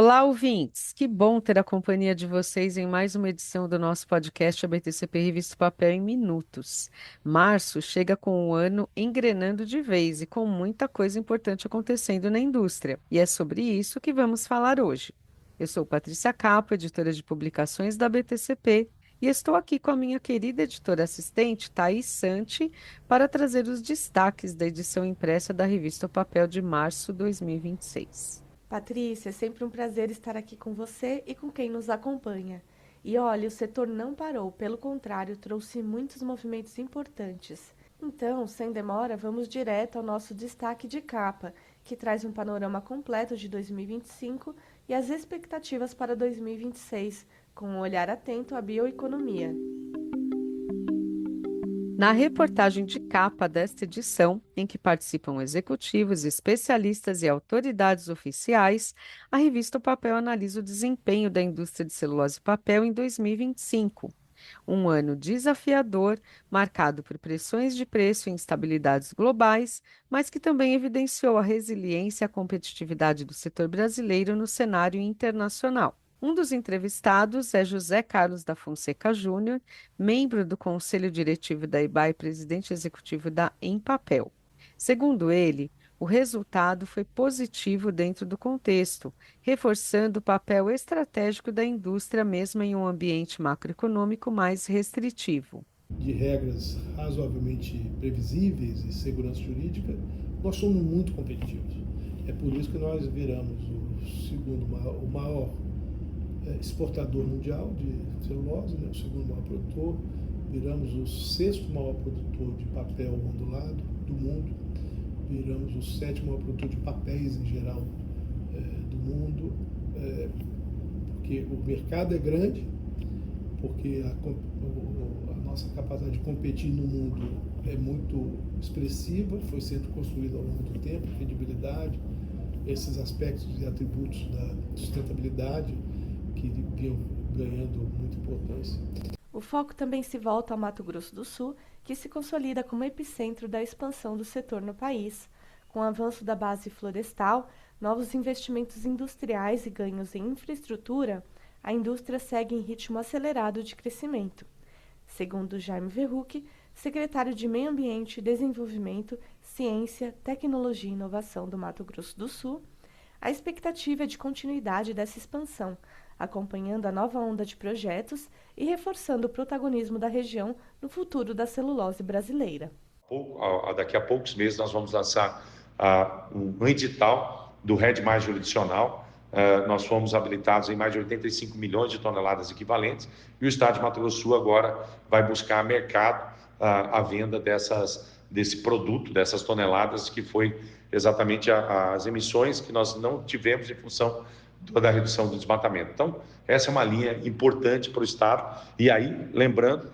Olá, ouvintes! Que bom ter a companhia de vocês em mais uma edição do nosso podcast ABTCP Revista Papel em Minutos. Março chega com o ano engrenando de vez e com muita coisa importante acontecendo na indústria. E é sobre isso que vamos falar hoje. Eu sou Patrícia Capo, editora de publicações da ABTCP, e estou aqui com a minha querida editora assistente, Thaís Santi, para trazer os destaques da edição impressa da Revista Papel de março de 2026. Patrícia, é sempre um prazer estar aqui com você e com quem nos acompanha. E olha, o setor não parou, pelo contrário, trouxe muitos movimentos importantes. Então, sem demora, vamos direto ao nosso destaque de capa, que traz um panorama completo de 2025 e as expectativas para 2026, com um olhar atento à bioeconomia. Na reportagem de capa desta edição, em que participam executivos, especialistas e autoridades oficiais, a revista O Papel analisa o desempenho da indústria de celulose e papel em 2025. Um ano desafiador, marcado por pressões de preço e instabilidades globais, mas que também evidenciou a resiliência e a competitividade do setor brasileiro no cenário internacional. Um dos entrevistados é José Carlos da Fonseca Júnior, membro do Conselho Diretivo da IBA e presidente executivo da Empapel. Segundo ele, o resultado foi positivo dentro do contexto, reforçando o papel estratégico da indústria mesmo em um ambiente macroeconômico mais restritivo. De regras razoavelmente previsíveis e segurança jurídica, nós somos muito competitivos. É por isso que nós viramos o maior exportador mundial de celulose, né, o segundo maior produtor, viramos o sexto maior produtor de papel ondulado do mundo, viramos o sétimo maior produtor de papéis em geral do mundo, porque o mercado é grande, porque a nossa capacidade de competir no mundo é muito expressiva, foi sendo construída ao longo do tempo, credibilidade, esses aspectos e atributos da sustentabilidade que vinham ganhando muita importância. O foco também se volta ao Mato Grosso do Sul, que se consolida como epicentro da expansão do setor no país. Com o avanço da base florestal, novos investimentos industriais e ganhos em infraestrutura, a indústria segue em ritmo acelerado de crescimento. Segundo Jaime Verruc, secretário de Meio Ambiente, Desenvolvimento, Ciência, Tecnologia e Inovação do Mato Grosso do Sul, a expectativa é de continuidade dessa expansão, acompanhando a nova onda de projetos e reforçando o protagonismo da região no futuro da celulose brasileira. Daqui a poucos meses nós vamos lançar um edital do RED mais jurisdicional. Nós fomos habilitados em mais de 85 milhões de toneladas equivalentes e o Estado de Mato Grosso do Sul agora vai buscar mercado a venda desse produto, dessas toneladas, que foi exatamente as emissões que nós não tivemos em função da redução do desmatamento. Então, essa é uma linha importante para o Estado. E aí, lembrando,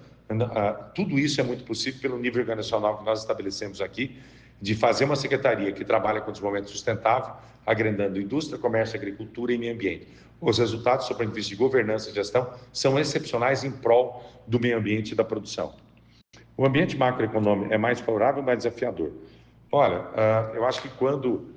tudo isso é muito possível pelo nível organizacional que nós estabelecemos aqui, de fazer uma secretaria que trabalha com desenvolvimento sustentável, agregando indústria, comércio, agricultura e meio ambiente. Os resultados, sob o ponto de vista de governança e gestão, são excepcionais em prol do meio ambiente e da produção. O ambiente macroeconômico é mais favorável, mais desafiador. Olha, eu acho que quando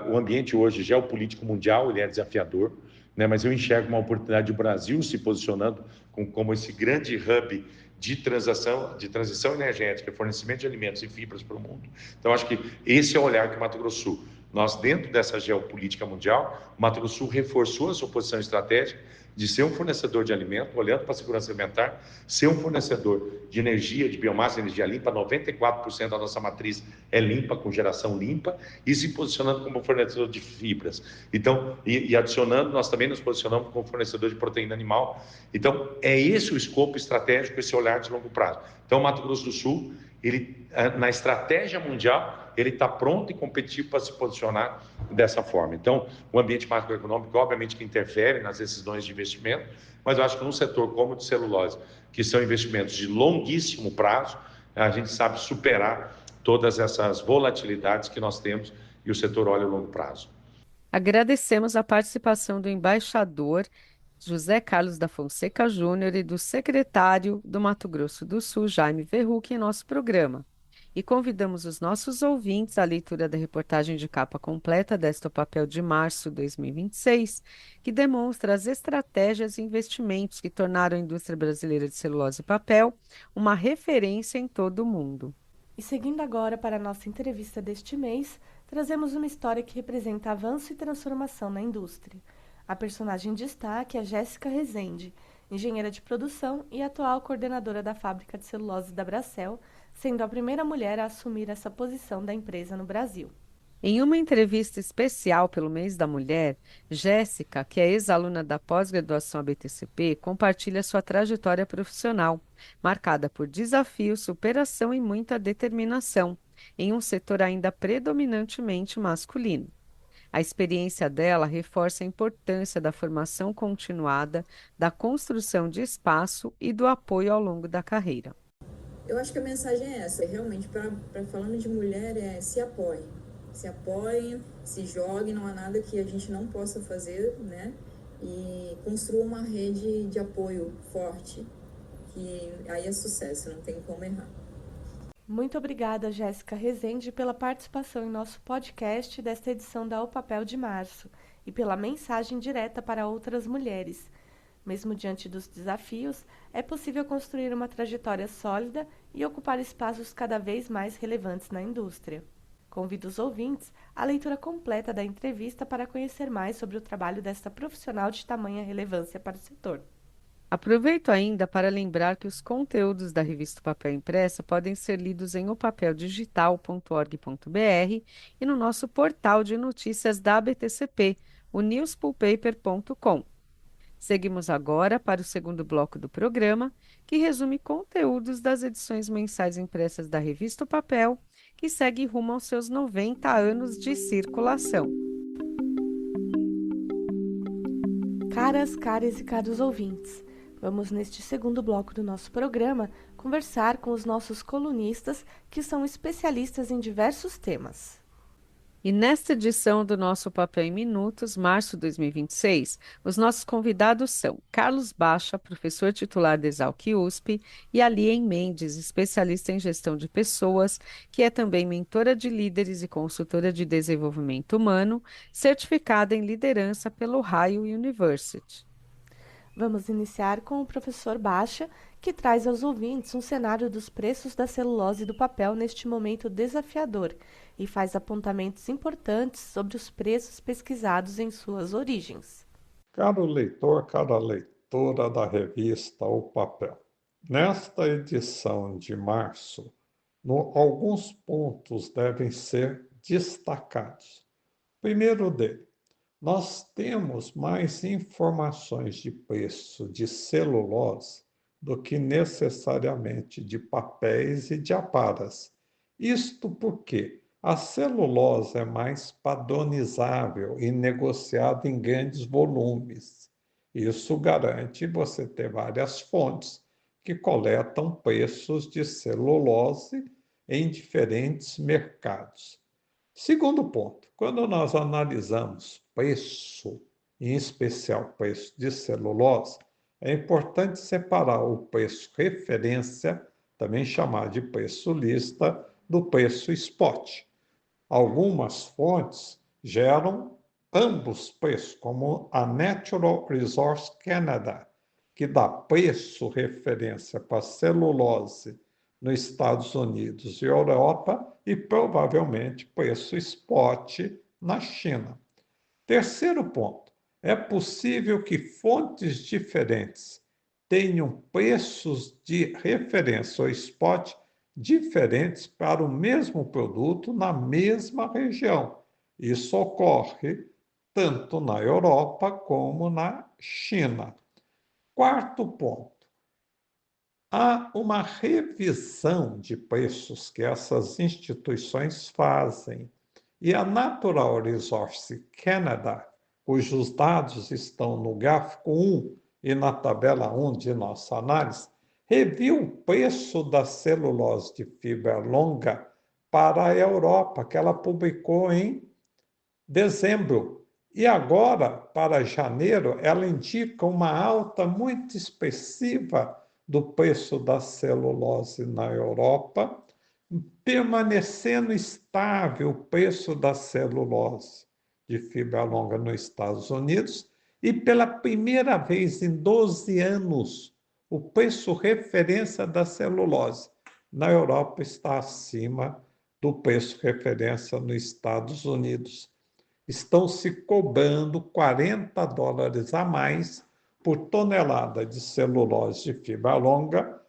o ambiente hoje geopolítico mundial ele é desafiador, né, mas eu enxergo uma oportunidade do Brasil se posicionando como esse grande hub de transição energética, fornecimento de alimentos e fibras para o mundo. Então, acho que esse é o olhar que o Mato Grosso do Sul, nós dentro dessa geopolítica mundial, o Mato Grosso do Sul reforçou a sua posição estratégica de ser um fornecedor de alimento, olhando para a segurança alimentar, ser um fornecedor de energia, de biomassa, energia limpa, 94% da nossa matriz é limpa, com geração limpa, e se posicionando como fornecedor de fibras. Então, e adicionando, nós também nos posicionamos como fornecedor de proteína animal. Então, é esse o escopo estratégico, esse olhar de longo prazo. Então, o Mato Grosso do Sul, ele, na estratégia mundial, ele está pronto e competitivo para se posicionar dessa forma. Então, o ambiente macroeconômico, obviamente, que interfere nas decisões de investimento, mas eu acho que num setor como o de celulose, que são investimentos de longuíssimo prazo, a gente sabe superar todas essas volatilidades que nós temos e o setor olha a longo prazo. Agradecemos a participação do embaixador José Carlos da Fonseca Júnior e do secretário do Mato Grosso do Sul, Jaime Verruc, em nosso programa. e convidamos os nossos ouvintes à leitura da reportagem de capa completa desta Papel de março de 2026, que demonstra as estratégias e investimentos que tornaram a indústria brasileira de celulose e papel uma referência em todo o mundo. E seguindo agora para a nossa entrevista deste mês, trazemos uma história que representa avanço e transformação na indústria. A personagem em destaque é Jéssica Rezende, engenheira de produção e atual coordenadora da fábrica de celulose da Bracell, sendo a primeira mulher a assumir essa posição da empresa no Brasil. Em uma entrevista especial pelo Mês da Mulher, Jéssica, que é ex-aluna da pós-graduação ABTCP, compartilha sua trajetória profissional, marcada por desafios, superação e muita determinação, em um setor ainda predominantemente masculino. A experiência dela reforça a importância da formação continuada, da construção de espaço e do apoio ao longo da carreira. Eu acho que a mensagem é essa, realmente, falando de mulher, se apoiem. Se apoiem, se joguem, não há nada que a gente não possa fazer, né? E construa uma rede de apoio forte, que aí é sucesso, não tem como errar. Muito obrigada, Jéssica Rezende, pela participação em nosso podcast desta edição da O Papel de Março e pela mensagem direta para outras mulheres. Mesmo diante dos desafios, é possível construir uma trajetória sólida e ocupar espaços cada vez mais relevantes na indústria. Convido os ouvintes à leitura completa da entrevista para conhecer mais sobre o trabalho desta profissional de tamanha relevância para o setor. Aproveito ainda para lembrar que os conteúdos da revista Papel Impressa podem ser lidos em opapeldigital.org.br e no nosso portal de notícias da ABTCP, o newspulpaper.com. Seguimos agora para o segundo bloco do programa, que resume conteúdos das edições mensais impressas da revista Papel, que segue rumo aos seus 90 anos de circulação. Caras e caros ouvintes, vamos neste segundo bloco do nosso programa conversar com os nossos colunistas que são especialistas em diversos temas. E nesta edição do nosso Papel em Minutos, março de 2026, os nossos convidados são Carlos Baixa, professor titular da Exalc USP, e Alien Mendes, especialista em gestão de pessoas, que é também mentora de líderes e consultora de desenvolvimento humano, certificada em liderança pelo Ohio University. Vamos iniciar com o professor Baixa, que traz aos ouvintes um cenário dos preços da celulose e do papel neste momento desafiador e faz apontamentos importantes sobre os preços pesquisados em suas origens. Caro leitor, cara leitora da revista O Papel, nesta edição de março, alguns pontos devem ser destacados. Primeiro dele, nós temos mais informações de preço de celulose do que necessariamente de papéis e de aparas. Isto porque a celulose é mais padronizável e negociada em grandes volumes. Isso garante você ter várias fontes que coletam preços de celulose em diferentes mercados. Segundo ponto, quando nós analisamos preço, em especial preço de celulose, é importante separar o preço referência, também chamado de preço lista, do preço spot. Algumas fontes geram ambos preços, como a Natural Resource Canada, que dá preço referência para celulose nos Estados Unidos e Europa e provavelmente preço spot na China. Terceiro ponto, é possível que fontes diferentes tenham preços de referência ou spot diferentes para o mesmo produto na mesma região. Isso ocorre tanto na Europa como na China. Quarto ponto, há uma revisão de preços que essas instituições fazem. E a Natural Resource Canada, cujos dados estão no gráfico 1 e na tabela 1 de nossa análise, reviu o preço da celulose de fibra longa para a Europa, que ela publicou em dezembro. E agora, para janeiro, ela indica uma alta muito expressiva do preço da celulose na Europa, permanecendo estável o preço da celulose de fibra longa nos Estados Unidos e pela primeira vez em 12 anos, o preço referência da celulose na Europa está acima do preço referência nos Estados Unidos. Estão se cobrando $40 a mais por tonelada de celulose de fibra longa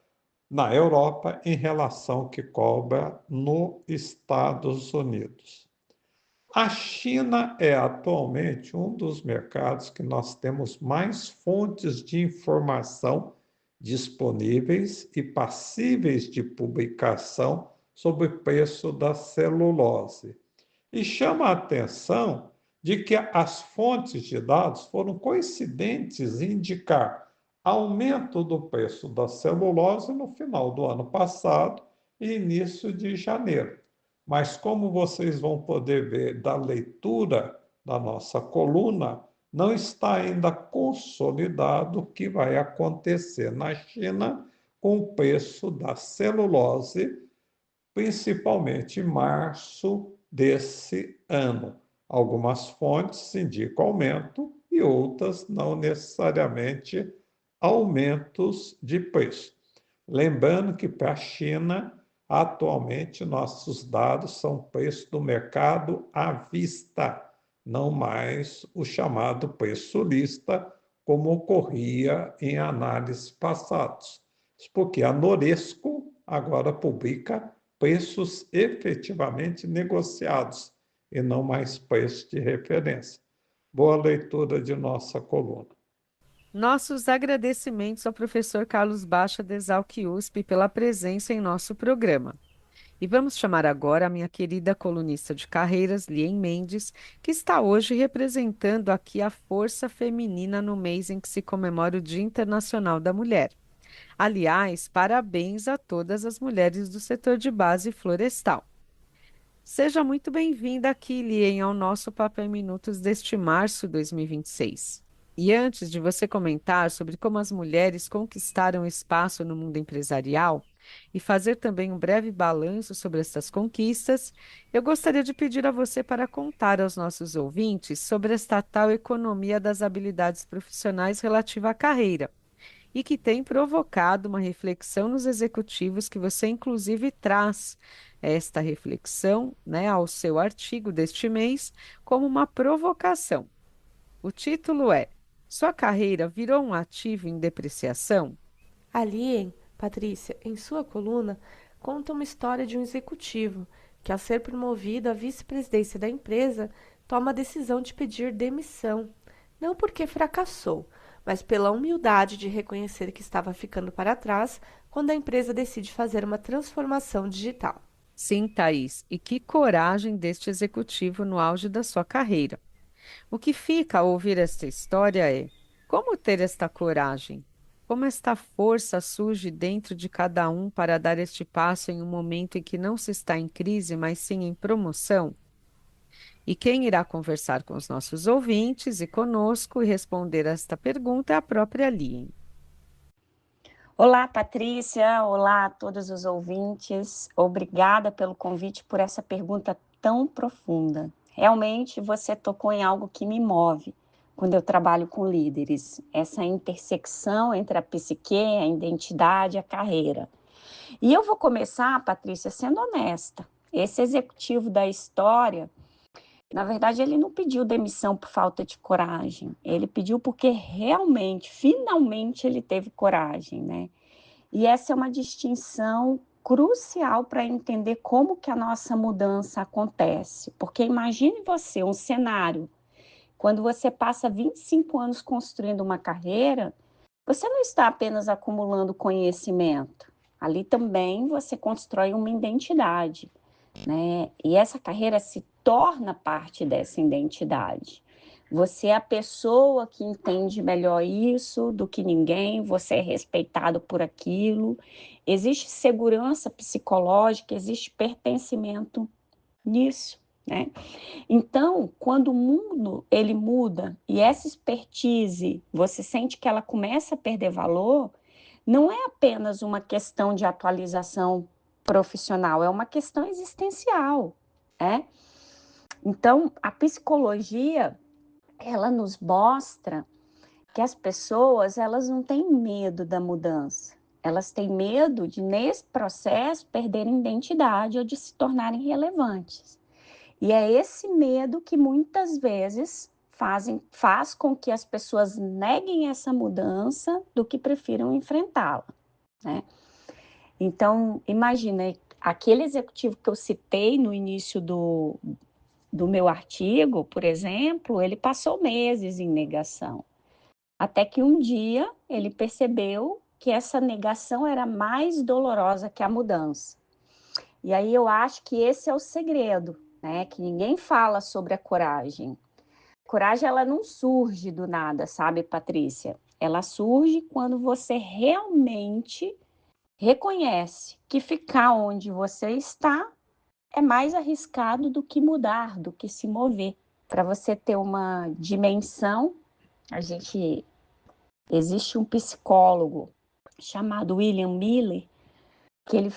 na Europa em relação ao que cobra nos Estados Unidos. A China é atualmente um dos mercados que nós temos mais fontes de informação disponíveis e passíveis de publicação sobre o preço da celulose. E chama a atenção de que as fontes de dados foram coincidentes em indicar aumento do preço da celulose no final do ano passado e início de janeiro. Mas como vocês vão poder ver da leitura da nossa coluna, não está ainda consolidado o que vai acontecer na China com o preço da celulose, principalmente em março desse ano. Algumas fontes indicam aumento e outras não necessariamente aumentos de preço. Lembrando que para a China, atualmente, nossos dados são preço do mercado à vista, não mais o chamado preço lista, como ocorria em análises passadas. Isso porque a Noresco agora publica preços efetivamente negociados e não mais preço de referência. Boa leitura de nossa coluna. Nossos agradecimentos ao professor Carlos Baixa da Exalc USP pela presença em nosso programa. E vamos chamar agora a minha querida colunista de carreiras, Lien Mendes, que está hoje representando aqui a força feminina no mês em que se comemora o Dia Internacional da Mulher. Aliás, parabéns a todas as mulheres do setor de base florestal. Seja muito bem-vinda aqui, Lien, ao nosso Papo em Minutos deste março de 2026. E antes de você comentar sobre como as mulheres conquistaram espaço no mundo empresarial e fazer também um breve balanço sobre essas conquistas, eu gostaria de pedir a você para contar aos nossos ouvintes sobre esta tal economia das habilidades profissionais relativa à carreira e que tem provocado uma reflexão nos executivos que você inclusive traz esta reflexão, né, ao seu artigo deste mês como uma provocação. O título é: Sua carreira virou um ativo em depreciação? Ali, Patrícia, em sua coluna, conta uma história de um executivo que, ao ser promovido à vice-presidência da empresa, toma a decisão de pedir demissão, não porque fracassou, mas pela humildade de reconhecer que estava ficando para trás quando a empresa decide fazer uma transformação digital. Sim, Thaís, e que coragem deste executivo no auge da sua carreira. O que fica ao ouvir esta história é: como ter esta coragem? Como esta força surge dentro de cada um para dar este passo em um momento em que não se está em crise, mas sim em promoção? E quem irá conversar com os nossos ouvintes e conosco e responder a esta pergunta é a própria Lien. Olá, Patrícia. Olá a todos os ouvintes. Obrigada pelo convite, por essa pergunta tão profunda. Realmente você tocou em algo que me move quando eu trabalho com líderes, essa intersecção entre a psique, a identidade e a carreira. E eu vou começar, Patrícia, sendo honesta. Esse executivo da história, na verdade, ele não pediu demissão por falta de coragem. Ele pediu porque realmente, finalmente, ele teve coragem, né? E essa é uma distinção crucial para entender como que a nossa mudança acontece. Porque imagine você um cenário, quando você passa 25 anos construindo uma carreira, você não está apenas acumulando conhecimento. Ali também você constrói uma identidade, né? E essa carreira se torna parte dessa identidade. Você é a pessoa que entende melhor isso do que ninguém, você é respeitado por aquilo. Existe segurança psicológica, existe pertencimento nisso, né? Então, quando o mundo ele muda e essa expertise, você sente que ela começa a perder valor, não é apenas uma questão de atualização profissional, é uma questão existencial, né? Então, a psicologia, ela nos mostra que as pessoas, elas não têm medo da mudança. Elas têm medo de, nesse processo, perderem identidade ou de se tornarem relevantes. E é esse medo que muitas vezes faz com que as pessoas neguem essa mudança do que prefiram enfrentá-la, né? Então, imagina, aquele executivo que eu citei no início do meu artigo, por exemplo, ele passou meses em negação. Até que um dia ele percebeu que essa negação era mais dolorosa que a mudança. E aí eu acho que esse é o segredo, né? Que ninguém fala sobre a coragem. A coragem, ela não surge do nada, sabe, Patrícia? Ela surge quando você realmente reconhece que ficar onde você está é mais arriscado do que mudar, do que se mover. Para você ter uma dimensão, existe um psicólogo chamado William Miller, que ele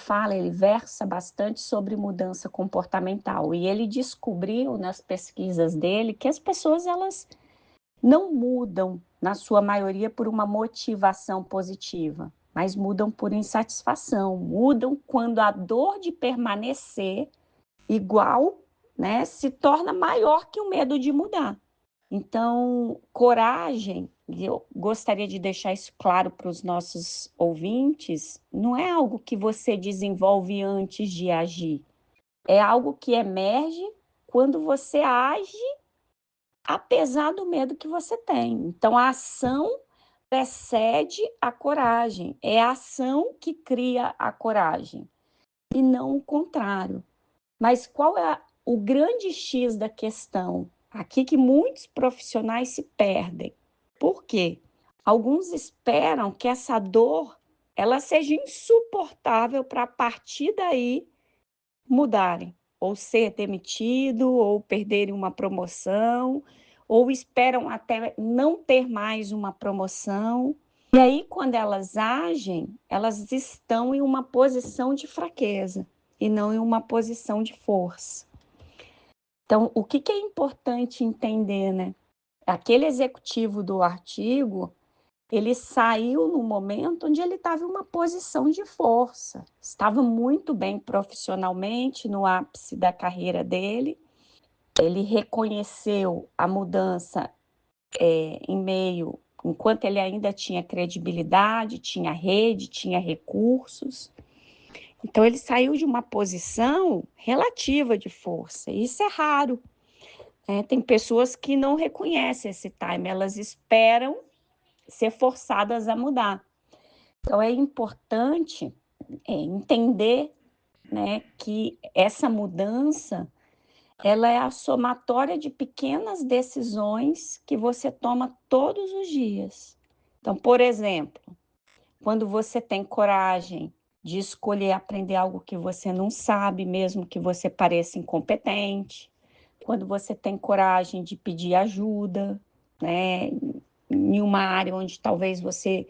versa bastante sobre mudança comportamental, e ele descobriu nas pesquisas dele que as pessoas, elas não mudam, na sua maioria, por uma motivação positiva, mas mudam por insatisfação, mudam quando a dor de permanecer igual, né, se torna maior que o medo de mudar. Então, coragem, eu gostaria de deixar isso claro para os nossos ouvintes, não é algo que você desenvolve antes de agir. É algo que emerge quando você age, apesar do medo que você tem. Então, a ação precede a coragem. É a ação que cria a coragem, e não o contrário. Mas qual é o grande X da questão? Aqui que muitos profissionais se perdem. Por quê? Alguns esperam que essa dor ela seja insuportável para, a partir daí, mudarem, ou ser demitido, ou perderem uma promoção, ou esperam até não ter mais uma promoção. E aí, quando elas agem, elas estão em uma posição de fraqueza e não em uma posição de força. Então, o que é importante entender, né? Aquele executivo do artigo, ele saiu no momento onde ele estava em uma posição de força, estava muito bem profissionalmente, no ápice da carreira dele. Ele reconheceu a mudança enquanto ele ainda tinha credibilidade, tinha rede, tinha recursos. Então, ele saiu de uma posição relativa de força. Isso é raro. Tem pessoas que não reconhecem esse time, elas esperam ser forçadas a mudar. Então, é importante entender, né, que essa mudança ela é a somatória de pequenas decisões que você toma todos os dias. Então, por exemplo, quando você tem coragem de escolher aprender algo que você não sabe, mesmo que você pareça incompetente, quando você tem coragem de pedir ajuda, né, em uma área onde talvez você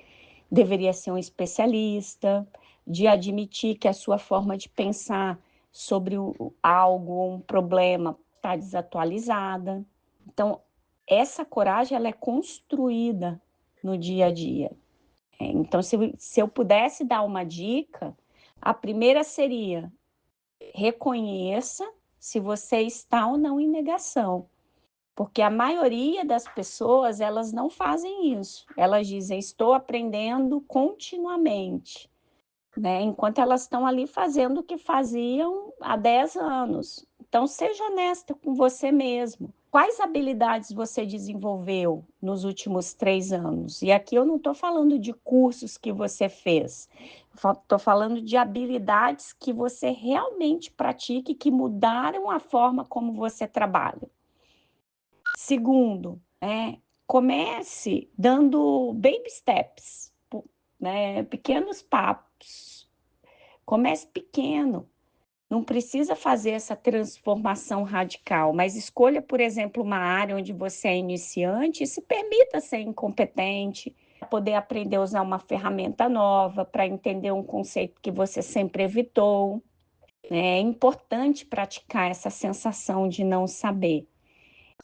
deveria ser um especialista, de admitir que a sua forma de pensar sobre algo, um problema, está desatualizada. Então, essa coragem ela é construída no dia a dia. Então, se eu pudesse dar uma dica, a primeira seria: reconheça se você está ou não em negação. Porque a maioria das pessoas, elas não fazem isso. Elas dizem, estou aprendendo continuamente, né? Enquanto elas estão ali fazendo o que faziam há 10 anos. Então, seja honesta com você mesmo. Quais habilidades você desenvolveu nos últimos 3 anos? E aqui eu não estou falando de cursos que você fez. Estou falando de habilidades que você realmente pratica e que mudaram a forma como você trabalha. Segundo, comece dando baby steps, né? Pequenos passos. Comece pequeno. Não precisa fazer essa transformação radical, mas escolha, por exemplo, uma área onde você é iniciante e se permita ser incompetente, poder aprender a usar uma ferramenta nova, para entender um conceito que você sempre evitou. É importante praticar essa sensação de não saber.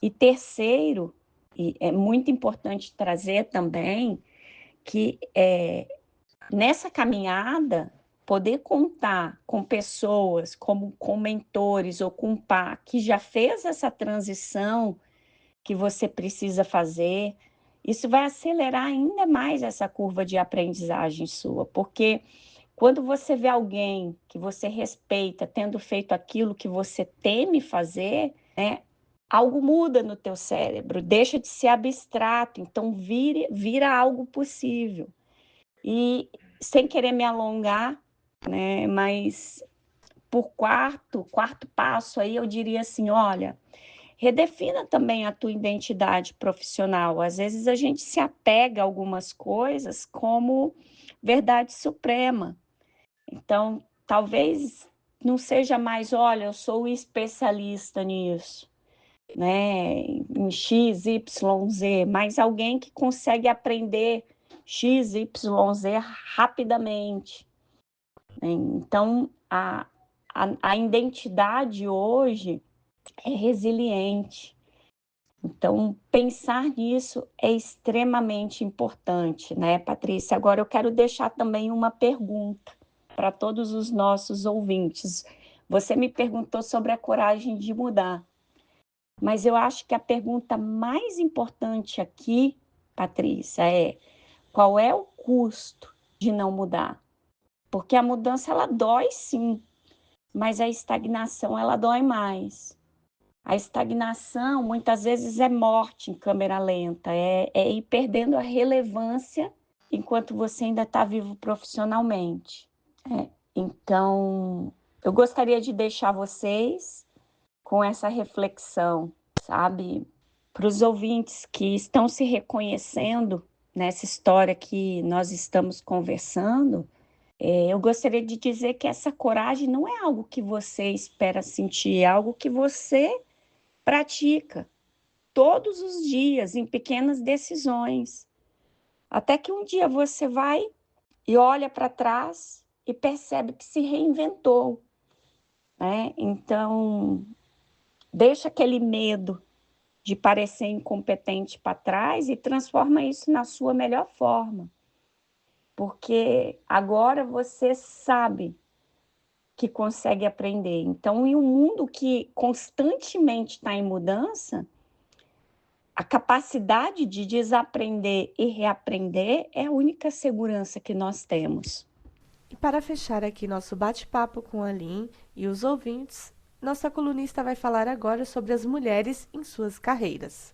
E terceiro, e é muito importante trazer também, que nessa caminhada, poder contar com pessoas, como com mentores ou com um par que já fez essa transição que você precisa fazer, isso vai acelerar ainda mais essa curva de aprendizagem sua, porque quando você vê alguém que você respeita tendo feito aquilo que você teme fazer, né, algo muda no teu cérebro, deixa de ser abstrato, então vira algo possível. E sem querer me alongar, né, mas por quarto passo aí eu diria assim, olha, redefina também a tua identidade profissional. Às vezes a gente se apega a algumas coisas como verdade suprema. Então, talvez não seja mais, olha, eu sou especialista nisso, né, em X, Y, Z, mas alguém que consegue aprender X, Y, Z rapidamente. Então, a identidade hoje é resiliente. Então, pensar nisso é extremamente importante, né, Patrícia? Agora, eu quero deixar também uma pergunta para todos os nossos ouvintes. Você me perguntou sobre a coragem de mudar, mas eu acho que a pergunta mais importante aqui, Patrícia, é qual é o custo de não mudar? Porque a mudança, ela dói sim, mas a estagnação, ela dói mais. A estagnação, muitas vezes, é morte em câmera lenta, é ir perdendo a relevância enquanto você ainda está vivo profissionalmente. Então, eu gostaria de deixar vocês com essa reflexão, sabe? Para os ouvintes que estão se reconhecendo nessa história que nós estamos conversando, eu gostaria de dizer que essa coragem não é algo que você espera sentir, é algo que você pratica todos os dias, em pequenas decisões. Até que um dia você vai e olha para trás e percebe que se reinventou, né? Então, deixa aquele medo de parecer incompetente para trás e transforma isso na sua melhor forma. Porque agora você sabe que consegue aprender. Então, em um mundo que constantemente está em mudança, a capacidade de desaprender e reaprender é a única segurança que nós temos. E para fechar aqui nosso bate-papo com a Lin e os ouvintes, nossa colunista vai falar agora sobre as mulheres em suas carreiras.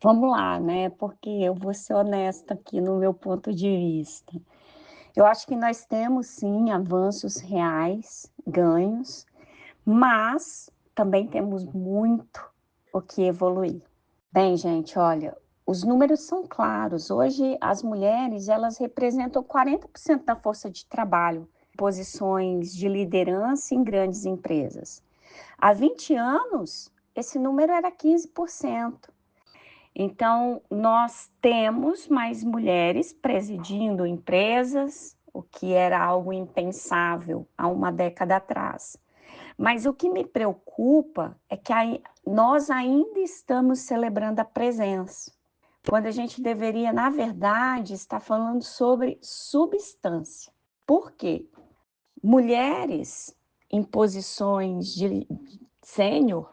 Vamos lá, né? Porque eu vou ser honesta aqui no meu ponto de vista. Eu acho que nós temos, sim, avanços reais, ganhos, mas também temos muito o que evoluir. Bem, gente, olha, os números são claros. Hoje, as mulheres, elas representam 40% da força de trabalho, posições de liderança em grandes empresas. Há 20 anos, esse número era 15%. Então, nós temos mais mulheres presidindo empresas, o que era algo impensável há uma década atrás. Mas o que me preocupa é que nós ainda estamos celebrando a presença, quando a gente deveria, na verdade, estar falando sobre substância. Por quê? Mulheres em posições de sênior,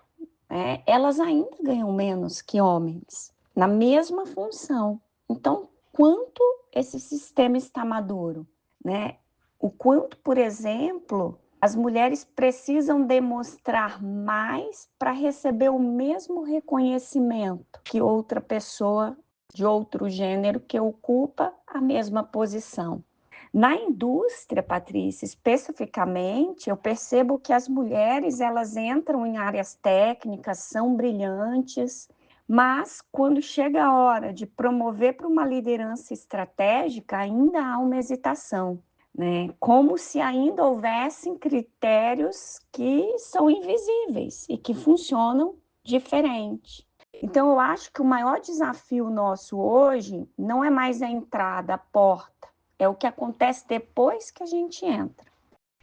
elas ainda ganham menos que homens, na mesma função. Então, quanto esse sistema está maduro, né? O quanto, por exemplo, as mulheres precisam demonstrar mais para receber o mesmo reconhecimento que outra pessoa de outro gênero que ocupa a mesma posição. Na indústria, Patrícia, especificamente, eu percebo que as mulheres, elas entram em áreas técnicas, são brilhantes, mas quando chega a hora de promover para uma liderança estratégica, ainda há uma hesitação, né? Como se ainda houvessem critérios que são invisíveis e que funcionam diferente. Então, eu acho que o maior desafio nosso hoje não é mais a entrada, a porta, é o que acontece depois que a gente entra.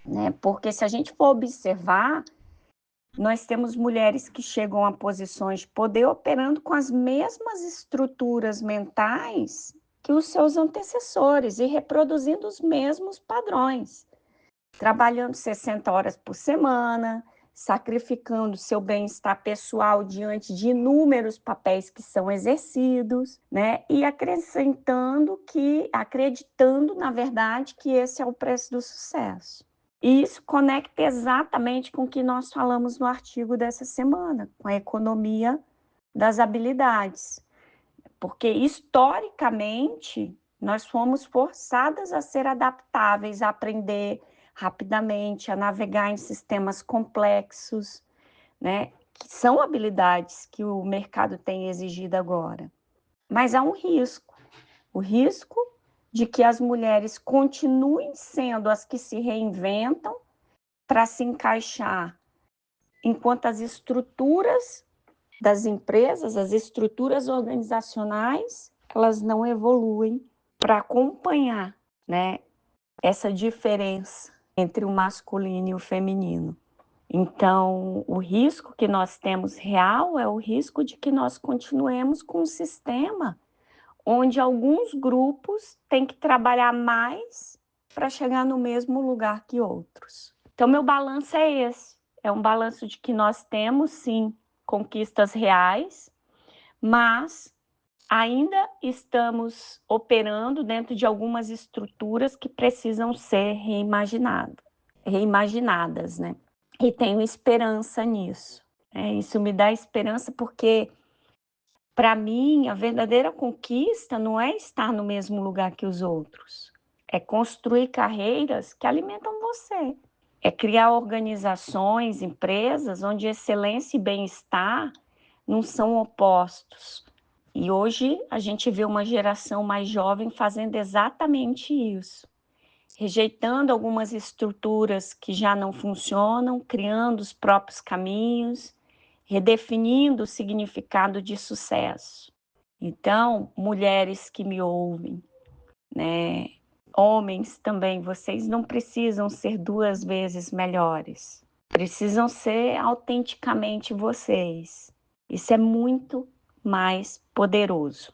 né? Porque se a gente for observar, nós temos mulheres que chegam a posições de poder operando com as mesmas estruturas mentais que os seus antecessores e reproduzindo os mesmos padrões, trabalhando 60 horas por semana, sacrificando seu bem-estar pessoal diante de inúmeros papéis que são exercidos, né? E acreditando, na verdade, que esse é o preço do sucesso. E isso conecta exatamente com o que nós falamos no artigo dessa semana, com a economia das habilidades. Porque, historicamente, nós fomos forçadas a ser adaptáveis, a aprender rapidamente, a navegar em sistemas complexos, né? Que são habilidades que o mercado tem exigido agora. Mas há um risco, o risco de que as mulheres continuem sendo as que se reinventam para se encaixar, enquanto as estruturas das empresas, as estruturas organizacionais, elas não evoluem para acompanhar, né, essa diferença entre o masculino e o feminino. Então, o risco que nós temos real é o risco de que nós continuemos com um sistema onde alguns grupos têm que trabalhar mais para chegar no mesmo lugar que outros. Então, meu balanço é esse. É um balanço de que nós temos, sim, conquistas reais, mas ainda estamos operando dentro de algumas estruturas que precisam ser reimaginadas, né? E tenho esperança nisso. Isso me dá esperança porque, para mim, a verdadeira conquista não é estar no mesmo lugar que os outros, é construir carreiras que alimentam você. É criar organizações, empresas, onde excelência e bem-estar não são opostos. E hoje a gente vê uma geração mais jovem fazendo exatamente isso, rejeitando algumas estruturas que já não funcionam, criando os próprios caminhos, redefinindo o significado de sucesso. Então, mulheres que me ouvem, né? Homens também, vocês não precisam ser 2 vezes melhores. Precisam ser autenticamente vocês. Isso é muito mais poderoso.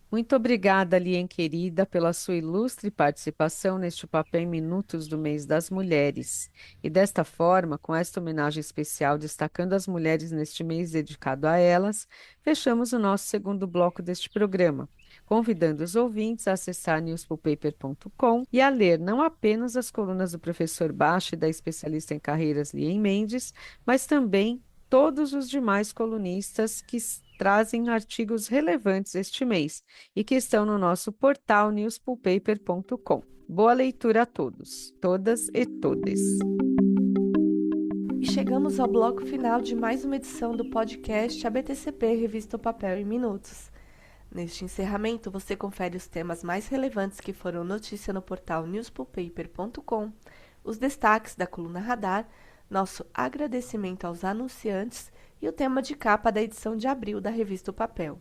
Muito obrigada, Lien querida, pela sua ilustre participação neste Papel em Minutos do Mês das Mulheres. E desta forma, com esta homenagem especial destacando as mulheres neste mês dedicado a elas, fechamos o nosso segundo bloco deste programa, convidando os ouvintes a acessar newspulpaper.com e a ler não apenas as colunas do professor Bach e da especialista em carreiras Lien Mendes, mas também todos os demais colunistas que trazem artigos relevantes este mês e que estão no nosso portal newspulpaper.com. Boa leitura a todos, todas e todes. E chegamos ao bloco final de mais uma edição do podcast ABTCP Revista o Papel em Minutos. Neste encerramento, você confere os temas mais relevantes que foram notícia no portal newspulpaper.com, os destaques da coluna Radar, nosso agradecimento aos anunciantes e o tema de capa da edição de abril da revista O Papel.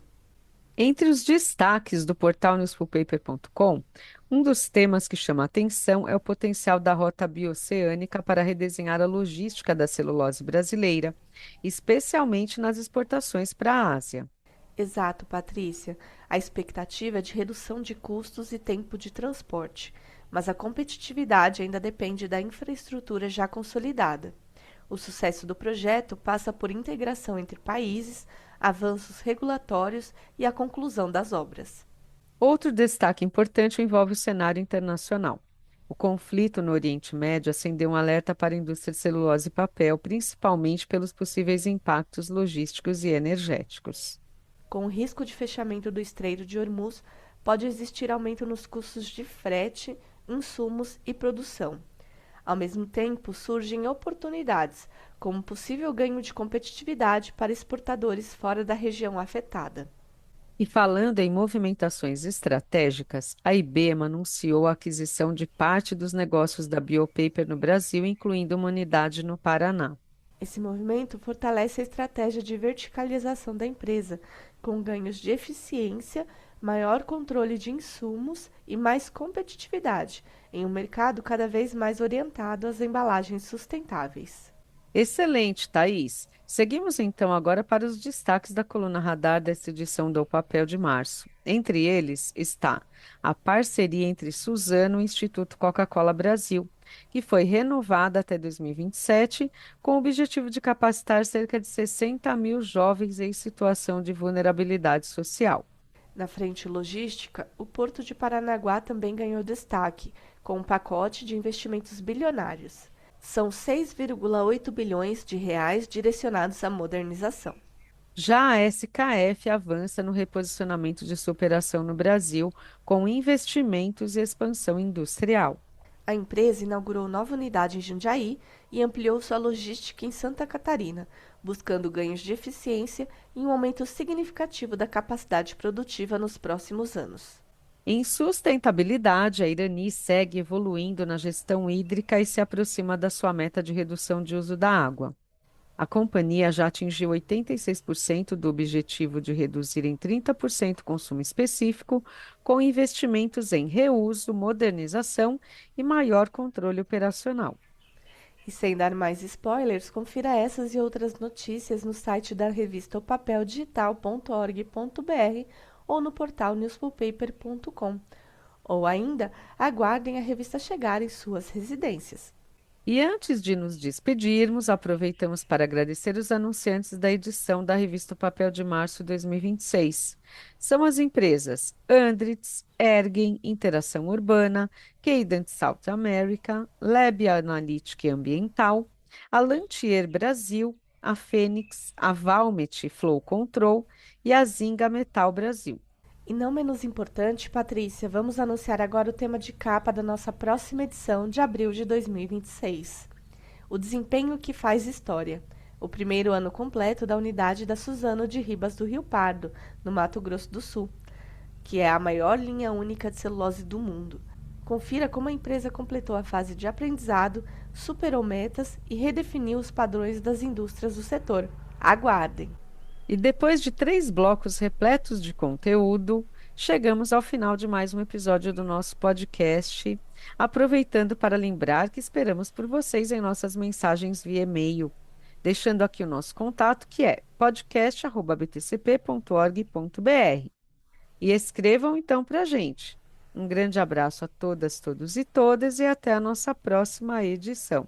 Entre os destaques do portal newspulpaper.com, um dos temas que chama a atenção é o potencial da rota bioceânica para redesenhar a logística da celulose brasileira, especialmente nas exportações para a Ásia. Exato, Patrícia. A expectativa é de redução de custos e tempo de transporte, mas a competitividade ainda depende da infraestrutura já consolidada. O sucesso do projeto passa por integração entre países, avanços regulatórios e a conclusão das obras. Outro destaque importante envolve o cenário internacional. O conflito no Oriente Médio acendeu um alerta para a indústria de celulose e papel, principalmente pelos possíveis impactos logísticos e energéticos. Com o risco de fechamento do Estreito de Hormuz, pode existir aumento nos custos de frete, insumos e produção. Ao mesmo tempo, surgem oportunidades, como possível ganho de competitividade para exportadores fora da região afetada. E falando em movimentações estratégicas, a IBEMA anunciou a aquisição de parte dos negócios da Biopaper no Brasil, incluindo uma unidade no Paraná. Esse movimento fortalece a estratégia de verticalização da empresa, com ganhos de eficiência, maior controle de insumos e mais competitividade em um mercado cada vez mais orientado às embalagens sustentáveis. Excelente, Thaís. Seguimos então agora para os destaques da coluna Radar desta edição do Papel de Março. Entre eles está a parceria entre Suzano e o Instituto Coca-Cola Brasil, que foi renovada até 2027, com o objetivo de capacitar cerca de 60 mil jovens em situação de vulnerabilidade social. Na frente logística, o Porto de Paranaguá também ganhou destaque, com um pacote de investimentos bilionários. São 6,8 bilhões de reais direcionados à modernização. Já a SKF avança no reposicionamento de sua operação no Brasil, com investimentos e expansão industrial. A empresa inaugurou nova unidade em Jundiaí e ampliou sua logística em Santa Catarina, buscando ganhos de eficiência e um aumento significativo da capacidade produtiva nos próximos anos. Em sustentabilidade, a Irani segue evoluindo na gestão hídrica e se aproxima da sua meta de redução de uso da água. A companhia já atingiu 86% do objetivo de reduzir em 30% o consumo específico, com investimentos em reuso, modernização e maior controle operacional. E sem dar mais spoilers, confira essas e outras notícias no site da revista opapeldigital.org.br ou no portal newspaper.com. Ou ainda, aguardem a revista chegar em suas residências. E antes de nos despedirmos, aproveitamos para agradecer os anunciantes da edição da revista Papel de Março 2026. São as empresas Andritz, Ergen, Interação Urbana, Cadent South America, Lab Analytic Ambiental, a Lantier Brasil, a Fênix, a Valmet Flow Control e a Zinga Metal Brasil. E não menos importante, Patrícia, vamos anunciar agora o tema de capa da nossa próxima edição de abril de 2026. O desempenho que faz história. O primeiro ano completo da unidade da Suzano de Ribas do Rio Pardo, no Mato Grosso do Sul, que é a maior linha única de celulose do mundo. Confira como a empresa completou a fase de aprendizado, superou metas e redefiniu os padrões das indústrias do setor. Aguardem! E depois de 3 blocos repletos de conteúdo, chegamos ao final de mais um episódio do nosso podcast, aproveitando para lembrar que esperamos por vocês em nossas mensagens via e-mail, deixando aqui o nosso contato, que é podcast@btcp.org.br. E escrevam então para a gente. Um grande abraço a todas, todos e todas e até a nossa próxima edição.